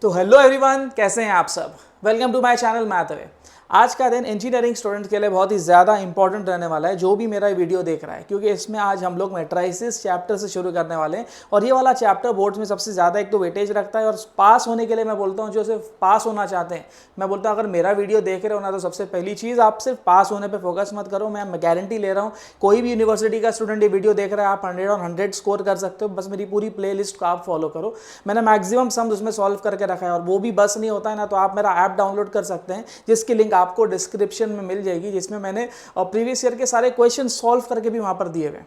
तो hello everyone, कैसे हैं आप सब। Welcome to my channel Math Way. आज का दिन इंजीनियरिंग स्टूडेंट के लिए बहुत ही ज़्यादा इंपॉर्टेंट रहने वाला है, जो भी मेरा वीडियो देख रहा है, क्योंकि इसमें आज हम लोग मैट्राइसिस चैप्टर से शुरू करने वाले हैं। और ये वाला चैप्टर बोर्ड्स में सबसे ज़्यादा एक तो वेटेज रखता है, और पास होने के लिए मैं बोलता हूँ जो सिर्फ पास होना चाहते हैं, मैं बोलता हूँ अगर मेरा वीडियो देख रहे हो ना, तो सबसे पहली चीज़ आप सिर्फ पास होने पर फोकस मत करो। मैं गारंटी ले रहा हूँ, कोई भी यूनिवर्सिटी का स्टूडेंट ये वीडियो देख रहा है, आप 100 और 100 स्कोर कर सकते हो। बस मेरी पूरी प्ले लिस्ट को आप फॉलो करो। मैंने मैक्सिमम सम्स उसमें सॉल्व करके रखा है, और वो भी बस नहीं होता है ना, तो आप मेरा ऐप डाउनलोड कर सकते हैं, जिसकी लिंक आपको डिस्क्रिप्शन में मिल जाएगी, जिसमें मैंने प्रीवियस ईयर के सारे क्वेश्चन सॉल्व करके भी वहां पर दिए हुए।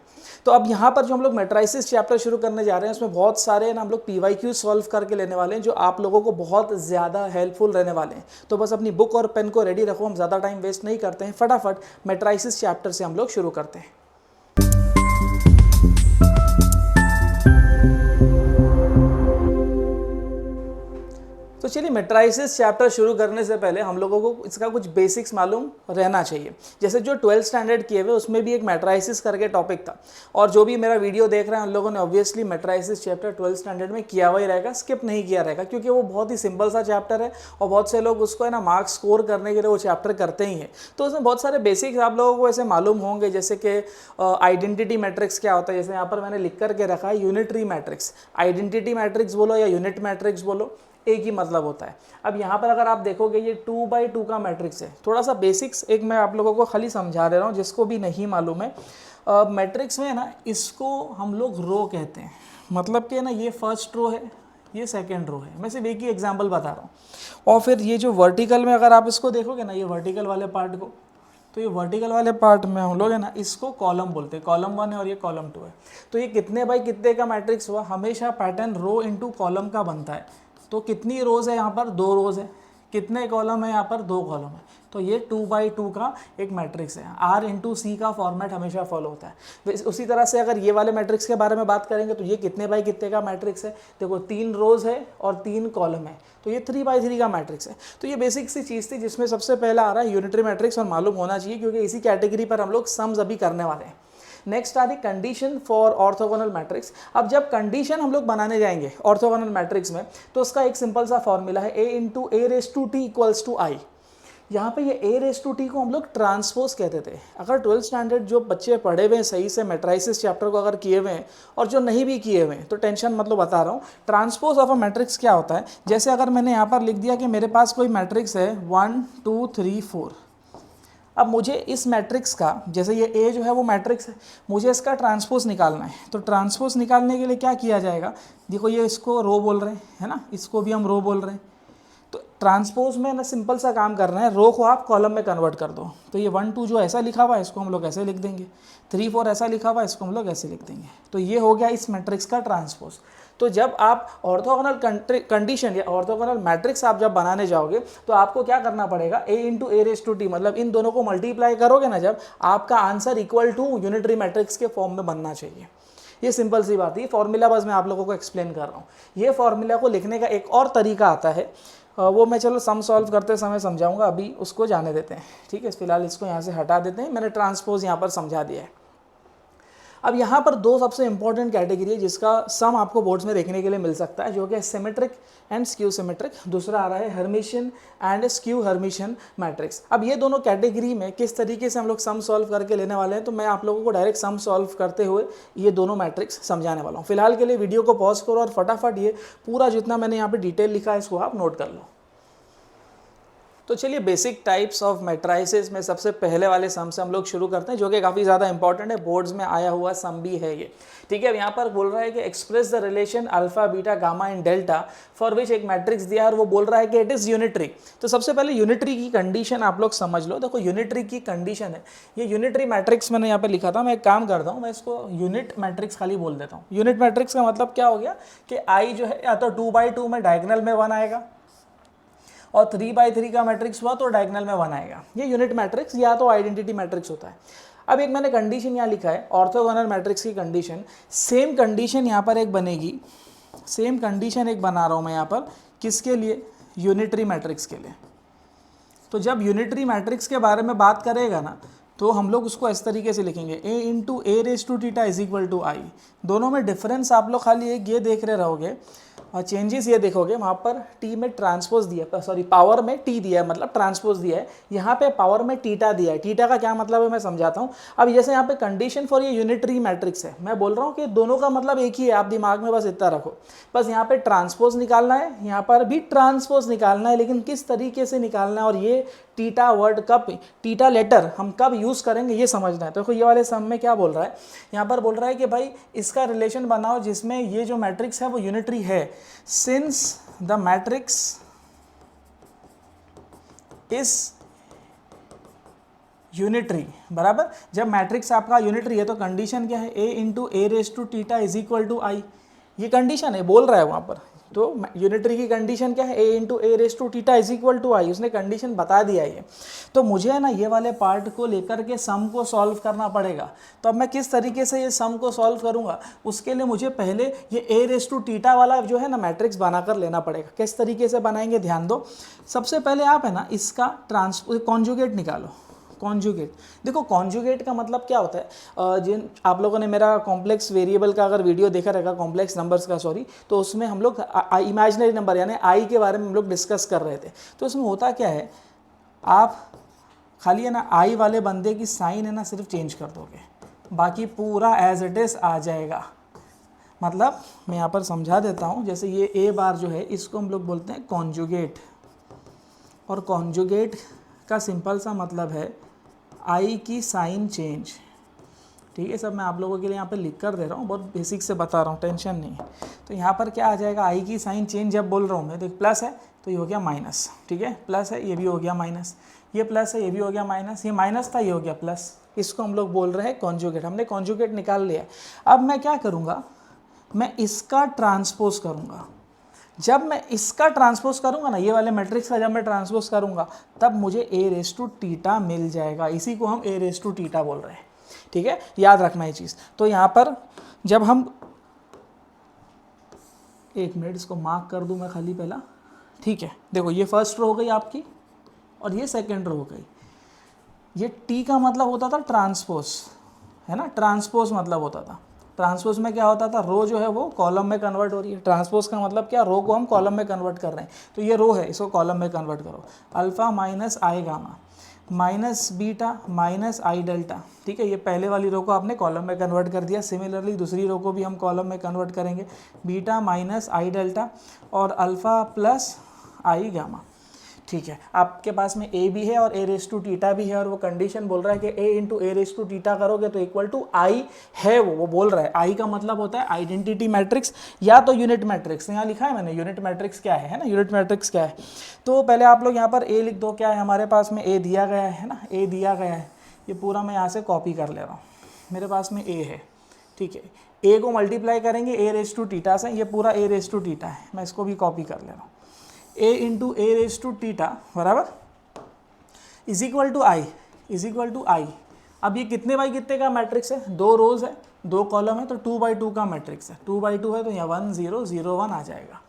तो अब यहां पर जो हम लोग मैट्राइसिस चैप्टर शुरू करने जा रहे हैं, उसमें बहुत सारे ना हम लोग पीवाईक्यू सॉल्व करके लेने वाले हैं, जो आप लोगों को बहुत ज्यादा हेल्पफुल रहने वाले हैं। तो बस अपनी बुक और पेन को रेडी रखो, हम ज्यादा टाइम वेस्ट नहीं करते हैं, फटाफट मैट्राइसिस चैप्टर से हम लोग शुरू करते हैं। तो चलिए, मैट्राइसिस चैप्टर शुरू करने से पहले हम लोगों को इसका कुछ बेसिक्स मालूम रहना चाहिए। जैसे जो 12th स्टैंडर्ड किए हुए, उसमें भी एक मैट्राइसिस करके टॉपिक था, और जो भी मेरा वीडियो देख रहे हैं उन लोगों ने obviously matrices chapter 12th standard में किया हुआ ही रहेगा, स्किप नहीं किया रहेगा, क्योंकि वो बहुत ही सिंपल सा चैप्टर है, और बहुत से लोग उसको है ना मार्क्स स्कोर करने के लिए वो चैप्टर करते ही हैं। तो उसमें बहुत सारे बेसिक्स आप लोगों को ऐसे मालूम होंगे, जैसे कि आइडेंटिटी मैट्रिक्स क्या होता है। जैसे यहाँ पर मैंने लिख करके रखा है यूनिटरी मैट्रिक्स। आइडेंटिटी मैट्रिक्स बोलो या यूनिट मैट्रिक्स बोलो, एक ही मतलब होता है। अब यहाँ पर अगर आप देखोगे, ये 2x2 का मैट्रिक्स है। थोड़ा सा बेसिक्स एक मैं आप लोगों को खाली समझा दे रहा हूँ, जिसको भी नहीं मालूम है। मैट्रिक्स में ना, इसको हम लोग रो कहते हैं। मतलब कि ना, ये फर्स्ट रो है, ये सेकंड रो है। मैं सिर्फ एक ही एग्जांपल बता रहा हूँ। और फिर ये जो वर्टिकल में अगर आप इसको देखोगे ना, ये वर्टिकल वाले पार्ट को, तो ये वर्टिकल वाले पार्ट में हम लोग है ना, इसको कॉलम बोलते हैं। कॉलम 1 है और ये कॉलम 2 है। तो ये कितने बाई कितने का मैट्रिक्स हुआ, हमेशा पैटर्न रो इंटू कॉलम का बनता है। तो कितनी रोज है यहाँ पर, 2 रोज है। कितने कॉलम है यहाँ पर, 2 कॉलम है। तो ये 2x2 का एक मैट्रिक्स है। R इंटू सी का फॉर्मेट हमेशा फॉलो होता है। उसी तरह से अगर ये वाले मैट्रिक्स के बारे में बात करेंगे, तो ये कितने बाई कितने का मैट्रिक्स है। देखो, 3 रोज है और 3 कॉलम है, तो ये 3x3 का मैट्रिक्स है। तो ये बेसिक सी चीज़ थी, जिसमें सबसे पहला आ रहा है यूनिटरी मैट्रिक्स, और मालूम होना चाहिए, क्योंकि इसी कैटेगरी पर हम लोग सम्स अभी करने वाले हैं। नेक्स्ट आ रही कंडीशन फॉर ऑर्थोगोनल मैट्रिक्स। अब जब कंडीशन हम लोग बनाने जाएंगे ऑर्थोगोनल मैट्रिक्स में, तो उसका एक सिंपल सा फॉर्मूला है, a into A raise to t equals to I. यहाँ पे ये a रेस टू टी को हम लोग ट्रांसपोज कहते थे। अगर 12th स्टैंडर्ड जो बच्चे पढ़े हुए हैं सही से मैट्राइसिस चैप्टर को अगर किए हुए हैं, और जो नहीं भी किए हुए हैं, तो टेंशन मतलब बता रहा हूँ। ट्रांसपोज ऑफ अ मैट्रिक्स क्या होता है, जैसे अगर मैंने यहाँ पर लिख दिया कि मेरे पास कोई मैट्रिक्स है 1 2 3 4। अब मुझे इस मैट्रिक्स का, जैसे ये ए जो है वो मैट्रिक्स है, मुझे इसका ट्रांसपोज निकालना है। तो ट्रांसपोज निकालने के लिए क्या किया जाएगा, देखो ये इसको रो बोल रहे हैं, है ना, इसको भी हम रो बोल रहे हैं। तो ट्रांसपोज में ना सिंपल सा काम करना है, रो को आप कॉलम में कन्वर्ट कर दो। तो ये 1 2 जो ऐसा लिखा हुआ है, इसको हम लोग ऐसे लिख देंगे। 3 4 ऐसा लिखा हुआ है, इसको हम लोग ऐसे लिख देंगे। तो ये हो गया इस मैट्रिक्स का ट्रांसपोज। तो जब आप ऑर्थोगोनल कंडीशन या ऑर्थोगोनल मैट्रिक्स आप जब बनाने जाओगे, तो आपको क्या करना पड़ेगा, a into A raise to T, मतलब इन दोनों को मल्टीप्लाई करोगे ना, जब आपका answer equal to unitary matrix के फॉर्म में बनना चाहिए। ये सिंपल सी बात है। फॉर्मूला बस मैं आप लोगों को एक्सप्लेन कर रहा हूँ। ये फॉर्मूला को लिखने का एक और तरीका आता है, वो मैं चलो सम सॉल्व करते समय समझाऊंगा, अभी उसको जाने देते हैं। ठीक है, फिलहाल इसको यहाँ से हटा देते हैं। मैंने ट्रांसपोज यहाँ पर समझा दिया है। अब यहाँ पर 2 सबसे इंपॉर्टेंट कैटेगरी है, जिसका सम आपको बोर्ड्स में देखने के लिए मिल सकता है, जो कि सिमेट्रिक एंड स्क्यू सिमेट्रिक। दूसरा आ रहा है Hermitian and skew Hermitian matrix. अब ये दोनों कैटेगरी में किस तरीके से हम लोग सम सॉल्व करके लेने वाले हैं, तो मैं आप लोगों को डायरेक्ट सम सॉल्व करते हुए ये दोनों मैट्रिक्स समझाने वाला हूँ। फिलहाल के लिए वीडियो को पॉज करो और फटाफट ये पूरा जितना मैंने यहाँ पर डिटेल लिखा है, इसको आप नोट कर लो। तो चलिए, बेसिक टाइप्स ऑफ मैट्राइसिस में सबसे पहले वाले सम से हम लोग शुरू करते हैं, जो कि काफ़ी ज़्यादा इंपॉर्टेंट है, बोर्ड्स में आया हुआ सम भी है ये। ठीक है, अब यहाँ पर बोल रहा है कि express the relation alpha beta gamma in delta for which एक मैट्रिक्स दिया है, और वो बोल रहा है कि इट इज़ यूनिटरी। तो सबसे पहले यूनिटरी की कंडीशन आप लोग समझ लो। देखो, यूनिटरी की कंडीशन है, ये यूनिटरी मैट्रिक्स मैंने यहाँ पे लिखा था। मैं एक काम करता हूँ, मैं इसको यूनिट मैट्रिक्स खाली बोल देता हूँ। यूनिट मैट्रिक्स का मतलब क्या हो गया कि आई जो है या तो 2x2 में डायगोनल में 1 आएगा, और 3x3 का मैट्रिक्स हुआ तो डायगोनल में 1 आएगा। ये यूनिट मैट्रिक्स या तो आइडेंटिटी मैट्रिक्स होता है। अब एक मैंने कंडीशन यहाँ लिखा है, ऑर्थोगोनल मैट्रिक्स की कंडीशन। सेम कंडीशन यहाँ पर एक बनेगी, सेम कंडीशन एक बना रहा हूँ मैं यहाँ पर, किसके लिए, यूनिटरी मैट्रिक्स के लिए। तो जब यूनिटरी मैट्रिक्स के बारे में बात करेगा ना, तो हम लोग उसको इस तरीके से लिखेंगे, a into A raise to theta is equal to I. दोनों में डिफरेंस आप लोग खाली एक ये देख रहे रहोगे, और चेंजेस ये देखोगे वहाँ पर टी में ट्रांसपोज दिया, सॉरी पावर में टी दिया है, मतलब ट्रांसपोज दिया है, यहाँ पे पावर में टीटा दिया है। टीटा का क्या मतलब है मैं समझाता हूँ। अब जैसे यहाँ पे कंडीशन फॉर ये यूनिटरी मैट्रिक्स है, मैं बोल रहा हूँ कि दोनों का मतलब एक ही है, आप दिमाग में बस इतना रखो, बस यहाँ पे ट्रांसपोज निकालना है, यहाँ पर भी ट्रांसपोज निकालना है, लेकिन किस तरीके से निकालना है और ये टीटा वर्ड कब, टीटा लेटर हम कब यूज़ करेंगे ये समझना है। तो ये वाले सम में क्या बोल रहा है, यहाँ पर बोल रहा है कि भाई इसका रिलेशन बनाओ जिसमें ये जो मैट्रिक्स है वो यूनिटरी है। Since the matrix is unitary, बराबर, जब मैट्रिक्स आपका यूनिटरी है तो कंडीशन क्या है, a into A raise to theta is equal to I, ये कंडीशन है, बोल रहा है वहाँ पर। तो यूनिटरी की कंडीशन क्या है, a into A raise to theta is equal to I, उसने कंडीशन बता दिया ये। तो मुझे है ना ये वाले पार्ट को लेकर के सम को सॉल्व करना पड़ेगा। तो अब मैं किस तरीके से ये सम को सॉल्व करूँगा, उसके लिए मुझे पहले ये ए रेस टू टीटा वाला जो है ना मैट्रिक्स बनाकर लेना पड़ेगा। किस तरीके से बनाएंगे ध्यान दो। सबसे पहले आप है ना इसका कॉन्जुगेट निकालो। कॉन्जुगेट, देखो कॉन्जुगेट का मतलब क्या होता है, जिन आप लोगों ने मेरा कॉम्प्लेक्स वेरिएबल का अगर वीडियो देखा रहेगा, कॉम्प्लेक्स नंबर्स का सॉरी, तो उसमें हम लोग इमेजिनरी नंबर यानी आई के बारे में हम लोग डिस्कस कर रहे थे। तो उसमें होता क्या है, आप खाली है ना आई वाले बंदे की साइन है ना सिर्फ चेंज कर दोगे, बाकी पूरा एज इट इज़ आ जाएगा। मतलब मैं यहाँ पर समझा देता हूँ, जैसे ये ए बार जो है इसको हम लोग बोलते हैं कॉन्जुगेट, और कॉन्जुगेट का सिंपल सा मतलब है आई की साइन चेंज। ठीक है, सब मैं आप लोगों के लिए यहाँ पे लिख कर दे रहा हूँ, बहुत बेसिक से बता रहा हूँ, टेंशन नहीं। तो यहाँ पर क्या आ जाएगा, आई की साइन चेंज जब बोल रहा हूँ मैं, तो प्लस है तो ये हो गया माइनस, ठीक है, प्लस है ये भी हो गया माइनस, ये प्लस है ये भी हो गया माइनस, ये माइनस था ये हो गया प्लस। इसको हम लोग बोल रहे हैं कॉन्जुगेट। हमने कॉन्जुगेट निकाल लिया। अब मैं क्या करूँगा, मैं इसका ट्रांसपोज करूँगा। जब मैं इसका ट्रांसपोज करूंगा ना, ये वाले मैट्रिक्स का जब मैं ट्रांसपोज करूंगा, तब मुझे ए रेस टू टीटा मिल जाएगा। इसी को हम ए रेस टू टीटा बोल रहे हैं। ठीक है, याद रखना ये चीज़। तो यहाँ पर जब हम, एक मिनट इसको मार्क कर दूं मैं खाली पहला। ठीक है, देखो ये फर्स्ट रो हो गई आपकी और ये सेकेंड रो हो गई। ये टी का मतलब होता था ट्रांसपोज, है ना, ट्रांसपोज मतलब होता था। ट्रांसपोज में क्या होता था, रो जो है वो कॉलम में कन्वर्ट हो रही है। ट्रांसपोज का मतलब क्या, रो को हम कॉलम में कन्वर्ट कर रहे हैं। तो ये रो है, इसको कॉलम में कन्वर्ट करो। Alpha minus I gamma minus beta minus I delta. ठीक है, ये पहले वाली रो को आपने कॉलम में कन्वर्ट कर दिया। सिमिलरली दूसरी रो को भी हम कॉलम में कन्वर्ट करेंगे, बीटा माइनस आई डेल्टा और अल्फा प्लस आई गामा। ठीक है, आपके पास में ए भी है और ए रेस टू टीटा भी है, और वो कंडीशन बोल रहा है कि a into A raise to theta करोगे तो इक्वल टू आई है। वो बोल रहा है आई का मतलब होता है आइडेंटिटी मैट्रिक्स या तो यूनिट मैट्रिक्स। यहाँ लिखा है मैंने यूनिट मैट्रिक्स क्या है ना, यूनिट मैट्रिक्स क्या है। तो पहले आप लोग यहाँ पर ए लिख दो। क्या है हमारे पास में, ए दिया गया है ना, ए दिया गया है। ये पूरा मैं यहाँ से कॉपी कर ले रहा हूँ, मेरे पास में ए है। ठीक है, ए को मल्टीप्लाई करेंगे ए रेस टू टीटा से, ये पूरा ए रेस टू टीटा है, मैं इसको भी कॉपी कर ले रहा हूँ। A into A raise to theta बराबर is equal to I, is equal to I. अब ये कितने बाई कितने का मैट्रिक्स है, 2 रोज है 2 कॉलम है, तो 2/2 का मैट्रिक्स है। 2/2 है तो यहाँ 1 0 0 1 आ जाएगा।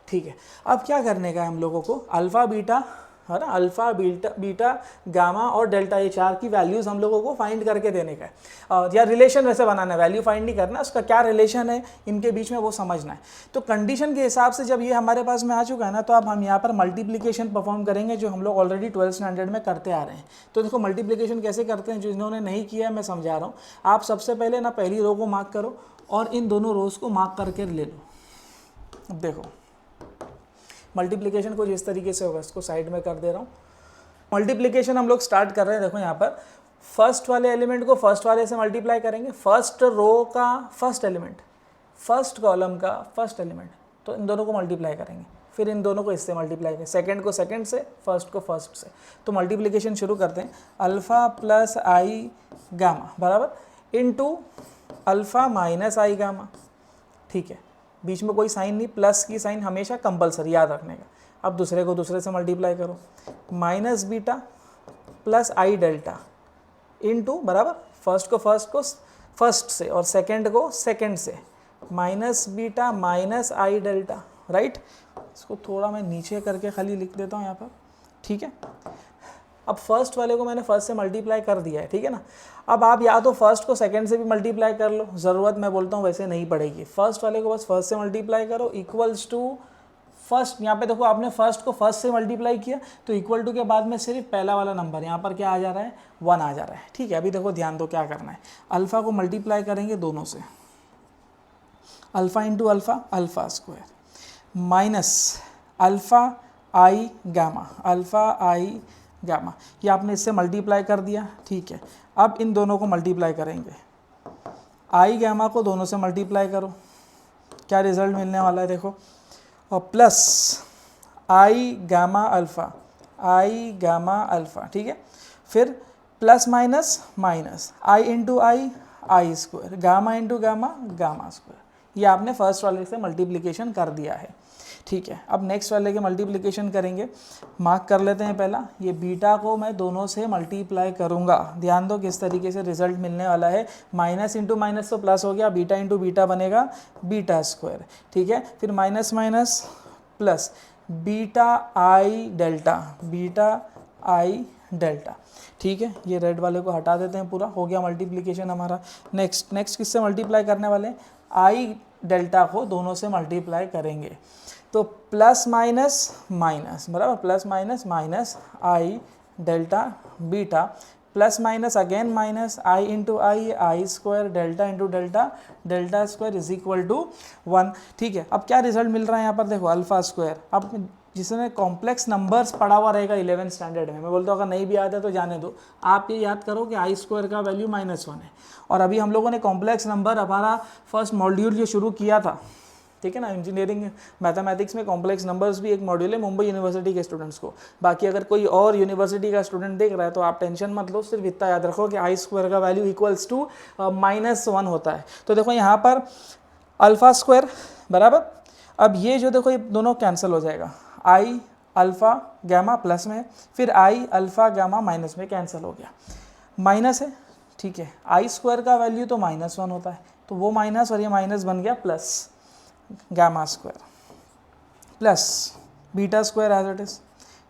ठीक है, अब क्या करने का है हम लोगों को, अल्फा बीटा है ना, अल्फा बीटा गामा और डेल्टा, ये 4 की वैल्यूज़ हम लोगों को फाइंड करके देने का है, या रिलेशन वैसे बनाना है, वैल्यू फाइंड नहीं करना, उसका क्या रिलेशन है इनके बीच में वो समझना है। तो कंडीशन के हिसाब से जब ये हमारे पास में आ चुका है ना, तो अब हम यहाँ पर मल्टीप्लिकेशन परफॉर्म करेंगे, जो हम लोग ऑलरेडी 12th स्टैंडर्ड में करते आ रहे हैं। तो देखो मल्टीप्लिकेशन कैसे करते हैं, जो इन्होंने नहीं किया है मैं समझा रहा हूँ। आप सबसे पहले ना पहली रो को मार्क करो और इन दोनों रोज को मार्क करके ले लो। अब देखो मल्टीप्लिकेशन कुछ इस तरीके से होगा, इसको साइड में कर दे रहा हूँ। मल्टीप्लिकेशन हम लोग स्टार्ट कर रहे हैं। देखो यहाँ पर फर्स्ट वाले एलिमेंट को फर्स्ट वाले से मल्टीप्लाई करेंगे, फर्स्ट रो का फर्स्ट एलिमेंट, फर्स्ट कॉलम का फर्स्ट एलिमेंट, तो इन दोनों को मल्टीप्लाई करेंगे। फिर इन दोनों को इससे मल्टीप्लाई करेंगे, सेकंड को सेकंड से, फर्स्ट को फर्स्ट से। तो मल्टीप्लिकेशन शुरू करते हैं। अल्फ़ा प्लस आई गामा बराबर इनटू अल्फ़ा माइनस आई गामा। ठीक है, बीच में कोई साइन नहीं, प्लस की साइन हमेशा कंपलसरी याद रखने का। अब दूसरे को दूसरे से मल्टीप्लाई करो, माइनस बीटा प्लस आई डेल्टा इनटू बराबर फर्स्ट को फर्स्ट से और सेकंड को सेकंड से, minus beta minus I delta. Right, इसको थोड़ा मैं नीचे करके खाली लिख देता हूँ यहाँ पर। ठीक है, अब फर्स्ट वाले को मैंने फर्स्ट से मल्टीप्लाई कर दिया है, ठीक है ना। अब आप या तो फर्स्ट को सेकंड से भी मल्टीप्लाई कर लो, ज़रूरत मैं बोलता हूँ वैसे नहीं पड़ेगी। फर्स्ट वाले को बस फर्स्ट से मल्टीप्लाई करो, इक्वल्स टू फर्स्ट, यहाँ पे देखो आपने फर्स्ट को फर्स्ट से मल्टीप्लाई किया तो इक्वल टू के बाद में सिर्फ पहला वाला नंबर यहाँ पर क्या आ जा रहा है, 1 आ जा रहा है, ठीक है। अभी देखो ध्यान दो क्या करना है, अल्फ़ा को मल्टीप्लाई करेंगे दोनों से, alpha into alpha, alpha square minus alpha i gamma, alpha i gamma, ये आपने इससे मल्टीप्लाई कर दिया, ठीक है। अब इन दोनों को मल्टीप्लाई करेंगे, आई गामा को दोनों से मल्टीप्लाई करो, क्या रिजल्ट मिलने वाला है देखो, और plus i gamma alpha, i gamma alpha, ठीक है। फिर प्लस माइनस माइनस आई इंटू आई square, gamma into gamma, gamma square. ये आपने फर्स्ट वाले से मल्टीप्लिकेशन कर दिया है, ठीक है। अब नेक्स्ट वाले के मल्टीप्लिकेशन करेंगे, मार्क कर लेते हैं पहला, ये बीटा को मैं दोनों से मल्टीप्लाई करूँगा, ध्यान दो किस तरीके से रिजल्ट मिलने वाला है, माइनस इंटू माइनस तो प्लस हो गया, बीटा इंटू बीटा बनेगा बीटा स्क्वायर, ठीक है। फिर माइनस माइनस प्लस बीटा आई डेल्टा, बीटा आई डेल्टा, ठीक है। ये रेड वाले को हटा देते हैं, पूरा हो गया मल्टीप्लिकेशन हमारा। नेक्स्ट किससे मल्टीप्लाई करने वाले हैं, आई डेल्टा को दोनों से मल्टीप्लाई करेंगे, तो प्लस माइनस माइनस बराबर, plus minus minus I delta beta, plus minus again minus I into I square, delta into delta, delta square is equal to 1, ठीक है। अब क्या रिजल्ट मिल रहा है यहाँ पर देखो, अल्फ़ा स्क्वायर। अब जिसने कॉम्प्लेक्स नंबर्स पढ़ा हुआ रहेगा 11th स्टैंडर्ड में, मैं बोलता हूँ अगर नहीं भी आता तो जाने दो, आप ये याद करो कि आई स्क्वायर का वैल्यू -1 है। और अभी हम लोगों ने कॉम्प्लेक्स नंबर हमारा फर्स्ट मॉड्यूल जो शुरू किया था, ठीक है ना, इंजीनियरिंग मैथमेटिक्स में कॉम्प्लेक्स नंबर्स भी एक मॉड्यूल है मुंबई यूनिवर्सिटी के स्टूडेंट्स को। बाकी अगर कोई और यूनिवर्सिटी का स्टूडेंट देख रहा है तो आप टेंशन मत लो, सिर्फ इतना याद रखो कि आई स्क्वायर का वैल्यू इक्वल्स टू -1 होता है। तो देखो यहाँ पर अल्फ़ा स्क्वायर बराबर, अब ये जो देखो ये दोनों कैंसिल हो जाएगा, आई अल्फ़ा गामा प्लस में, फिर आई अल्फ़ा गामा माइनस में कैंसिल हो गया, माइनस है, ठीक है। आई स्क्वायर का वैल्यू तो -1 होता है, तो वो माइनस और ये माइनस बन गया plus gamma square plus beta square as it is.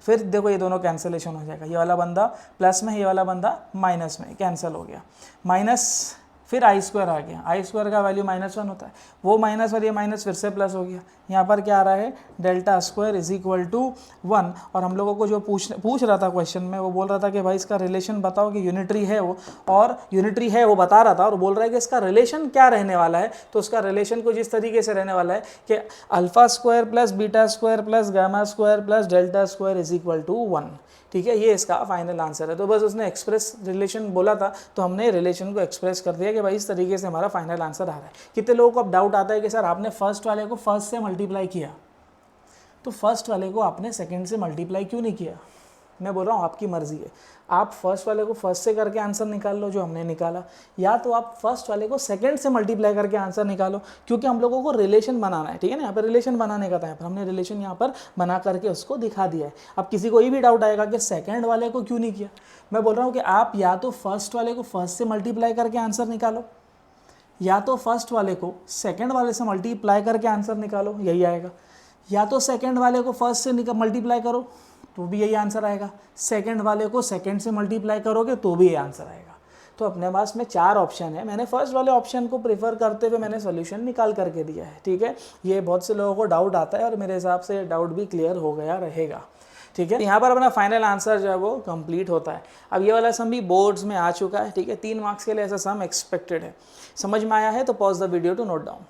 फिर देखो ये दोनों कैंसिलेशन हो जाएगा, ये वाला बंदा प्लस में, ये वाला बंदा माइनस में, कैंसिल हो गया, माइनस, फिर आई स्क्वायर आ गया, आई स्क्वायर का वैल्यू -1 होता है, वो माइनस और ये माइनस फिर से प्लस हो गया। यहाँ पर क्या आ रहा है, delta square is equal to 1। और हम लोगों को जो पूछ रहा था क्वेश्चन में, वो बोल रहा था कि भाई इसका रिलेशन बताओ कि यूनिटरी है वो, और यूनिटरी है वो बता रहा था, और बोल रहा है कि इसका रिलेशन क्या रहने वाला है। तो उसका रिलेशन कुछ इस तरीके से रहने वाला है कि alpha square plus beta square plus gamma square plus delta square is equal to 1, ठीक है। ये इसका फाइनल आंसर है। तो बस उसने एक्सप्रेस रिलेशन बोला था तो हमने रिलेशन को एक्सप्रेस कर दिया कि भाई इस तरीके से हमारा फाइनल आंसर आ रहा है। कितने लोगों को अब डाउट आता है कि सर आपने फर्स्ट वाले को फर्स्ट से मल्टीप्लाई किया, तो फर्स्ट वाले को आपने सेकंड से मल्टीप्लाई क्यों नहीं किया। मैं बोल रहा हूँ आपकी मर्जी है, आप फर्स्ट वाले को फर्स्ट से करके आंसर निकाल लो जो हमने निकाला, या तो आप फर्स्ट वाले को सेकंड से मल्टीप्लाई करके आंसर निकालो, क्योंकि हम लोगों को रिलेशन बनाना है, ठीक है ना। यहाँ पर रिलेशन बनाने का था, यहाँ पर हमने रिलेशन यहाँ पर बना करके उसको दिखा दिया है। अब किसी को ये भी डाउट आएगा कि सेकंड वाले को क्यों नहीं किया। मैं बोल रहा हूँ कि आप या तो फर्स्ट वाले को फर्स्ट से मल्टीप्लाई करके आंसर निकालो, या तो फर्स्ट वाले को सेकंड वाले से मल्टीप्लाई करके आंसर निकालो, यही आएगा। या तो सेकंड वाले को फर्स्ट से मल्टीप्लाई करो तो भी यही आंसर आएगा, सेकंड वाले को सेकंड से मल्टीप्लाई करोगे तो भी ये आंसर आएगा। तो अपने पास में 4 ऑप्शन है, मैंने फर्स्ट वाले ऑप्शन को प्रेफर करते हुए मैंने सॉल्यूशन निकाल करके दिया है, ठीक है। ये बहुत से लोगों को डाउट आता है और मेरे हिसाब से डाउट भी क्लियर हो गया रहेगा, ठीक है। यहाँ पर अपना फाइनल आंसर जो है वो कंप्लीट होता है। अब ये वाला सम भी बोर्ड्स में आ चुका है, ठीक है। 3 मार्क्स के लिए ऐसा सम एक्सपेक्टेड है। समझ में आया है तो pause the video to note down.